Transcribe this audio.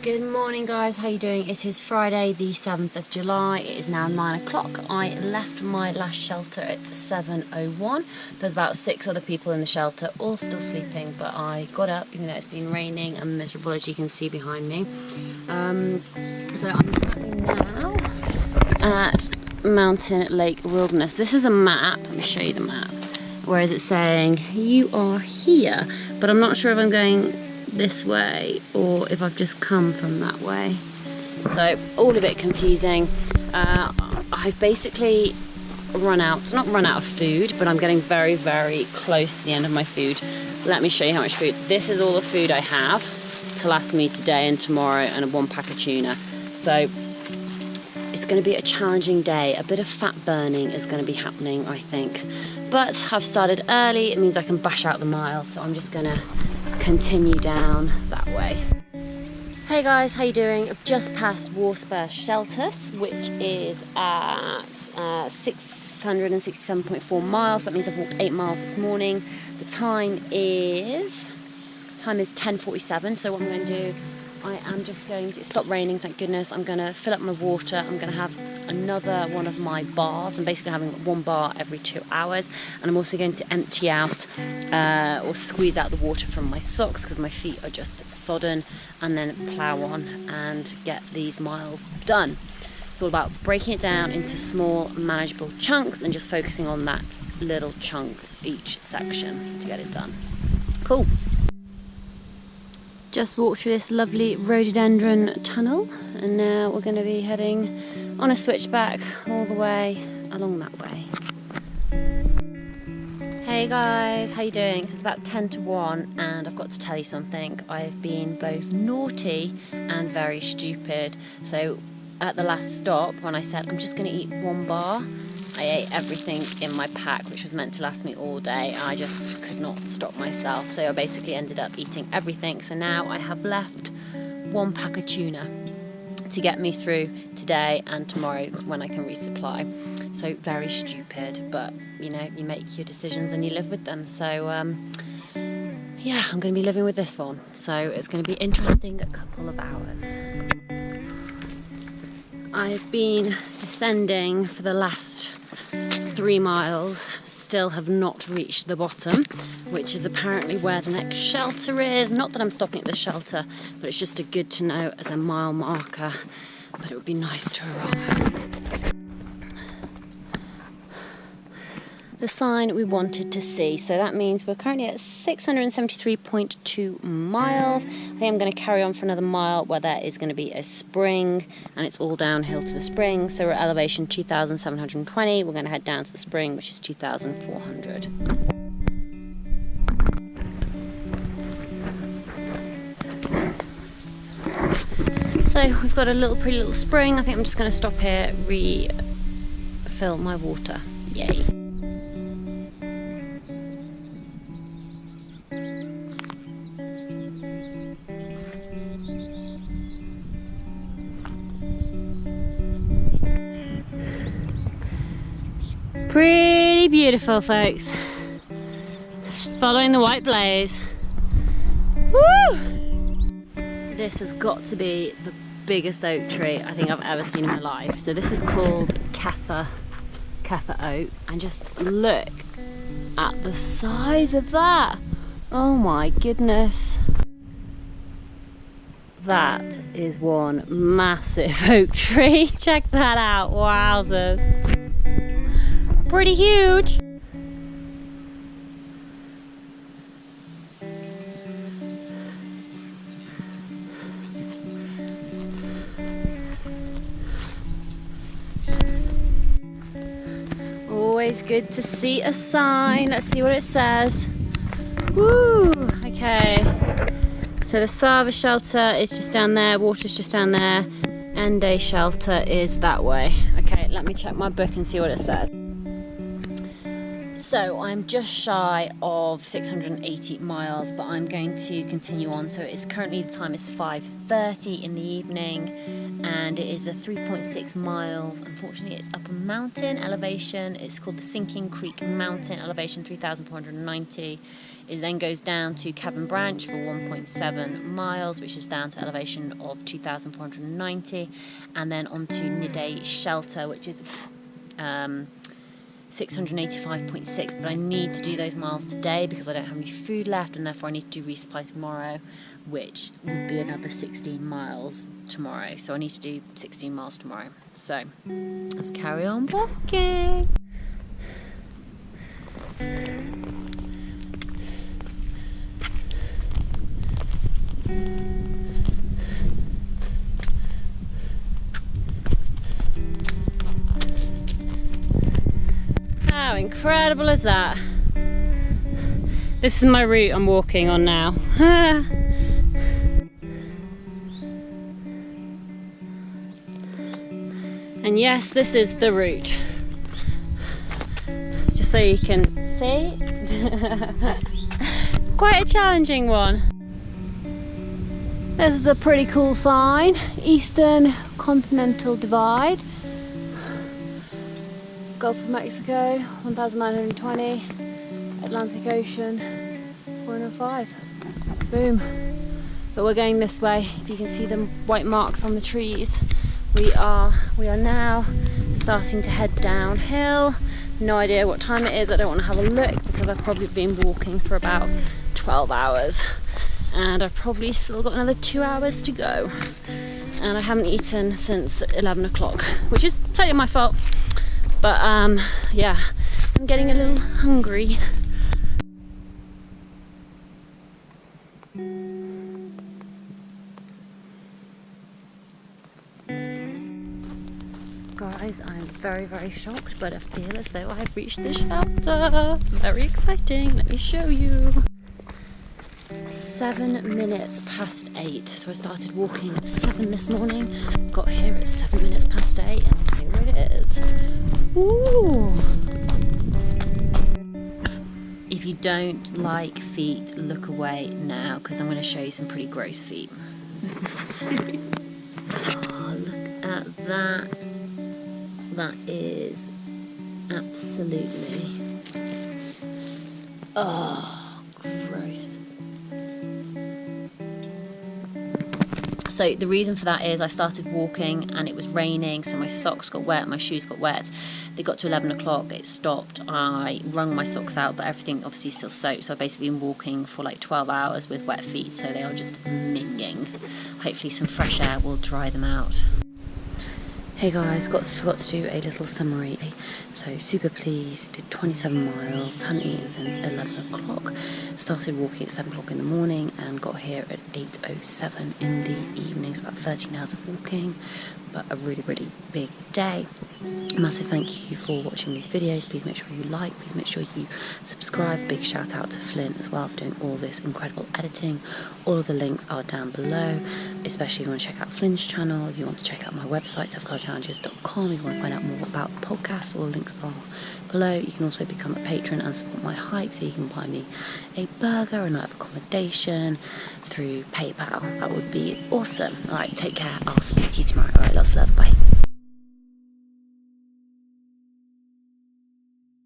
Good morning guys, how you doing? It is Friday the 7th of July. It is now 9 o'clock. I left my last shelter at 7:01. There's about 6 other people in the shelter, all still sleeping, but I got up even though it's been raining and miserable, as you can see behind me. So I'm now at Mountain Lake Wilderness. This is a map, let me show you the map, whereas it's saying you are here, but I'm not sure if I'm going this way or if I've just come from that way, so all a bit confusing. I've basically not run out of food, but I'm getting very close to the end of my food. Let me show you how much food. This is all the food I have to last me today and tomorrow, and 1 pack of tuna. So it's going to be a challenging day. A bit of fat burning is going to be happening, I think, but I've started early. It means I can bash out the mile, so I'm just going to continue down that way. Hey guys, how you doing? I've just passed Warspur Shelters, which is at 667.4 miles. That means I've walked 8 miles this morning. The time is 10:47. So what I'm going to do, I am just going to stop raining, thank goodness. I'm going to fill up my water. I'm going to have another one of my bars. I'm basically having 1 bar every 2 hours, and I'm also going to empty out or squeeze out the water from my socks because my feet are just sodden, and then plow on and get these miles done. It's all about breaking it down into small manageable chunks and just focusing on that little chunk each section to get it done. Cool. Just walked through this lovely rhododendron tunnel, and now we're going to be heading on a switchback all the way along that way. Hey guys, how you doing? So it's about 10 to 1, and I've got to tell you something. I've been both naughty and very stupid. So at the last stop, when I said I'm just going to eat 1 bar, I ate everything in my pack, which was meant to last me all day. I just could not stop myself, so I basically ended up eating everything. So now I have left 1 pack of tuna to get me through today and tomorrow when I can resupply. So very stupid, but you know, you make your decisions and you live with them. So yeah, I'm going to be living with this one. So it's going to be interesting a couple of hours. I've been descending for the last 3 miles, still have not reached the bottom, which is apparently where the next shelter is. Not that I'm stopping at the shelter, but it's just a good to know as a mile marker, but it would be nice to arrive. The sign we wanted to see, so that means we're currently at 673.2 miles. I think I'm going to carry on for another mile where there is going to be a spring, and it's all downhill to the spring. So we're at elevation 2,720. We're going to head down to the spring, which is 2,400. So we've got a pretty little spring. I think I'm just going to stop here, refill my water. Yay. Pretty beautiful, folks. Following the white blaze. Woo! This has got to be the biggest oak tree I think I've ever seen in my life. So this is called Kefir oak, and just look at the size of that. Oh my goodness. That is one massive oak tree. Check that out, wowzers. Pretty huge. Always good to see a sign. Let's see what it says. Woo! Okay. So the Sava shelter is just down there, water's just down there. Niday shelter is that way. Okay, let me check my book and see what it says. So I'm just shy of 680 miles, but I'm going to continue on. So it's currently, the time is 5:30 in the evening, and it is a 3.6 miles. Unfortunately, it's up a mountain elevation. It's called the Sinking Creek Mountain, elevation 3,490. It then goes down to Cabin Branch for 1.7 miles, which is down to elevation of 2,490, and then onto Niday Shelter, which is 685.6, but I need to do those miles today because I don't have any food left, and therefore I need to do resupply tomorrow, which will be another 16 miles tomorrow. So I need to do 16 miles tomorrow. So let's carry on walking. How incredible is that? This is my route I'm walking on now. And yes, this is the route. Just so you can see. Quite a challenging one. This is a pretty cool sign. Eastern Continental Divide. Gulf of Mexico, 1,920. Atlantic Ocean, 405. Boom. But we're going this way. If you can see the white marks on the trees, we are now starting to head downhill. No idea what time it is. I don't want to have a look because I've probably been walking for about 12 hours, and I've probably still got another 2 hours to go. And I haven't eaten since 11 o'clock, which is totally my fault. But yeah, I'm getting a little hungry. Guys, I'm very shocked, but I feel as though I've reached the shelter. Very exciting. Let me show you. 7 minutes past 8. So I started walking at 7 this morning. Got here at 7 minutes past 8, and here it is. Ooh. If you don't like feet, look away now, because I'm going to show you some pretty gross feet. Oh, look at that. That is absolutely, oh, gross. So the reason for that is I started walking and it was raining, so my socks got wet, my shoes got wet. They got to 11 o'clock, it stopped. I wrung my socks out, but everything obviously still soaked. So I've basically been walking for like 12 hours with wet feet, so they are just minging. Hopefully some fresh air will dry them out. Hey guys, forgot to do a little summary. So super pleased, did 27 miles, hadn't eaten since 11 o'clock, started walking at 7 o'clock in the morning and got here at 8:07 in the evening. So about 13 hours of walking, but a really big day. Massive thank you for watching these videos. Please make sure you like, please make sure you subscribe. Big shout out to Flint as well for doing all this incredible editing. All of the links are down below, especially if you want to check out Flint's channel, if you want to check out my website, toughcardchallenges.com, if you want to find out more about the podcast, all the links are below. You can also become a patron and support my hike, so you can buy me a burger or a night of accommodation through PayPal. That would be awesome. Alright, take care. I'll speak to you tomorrow. Alright, lots of love. Bye.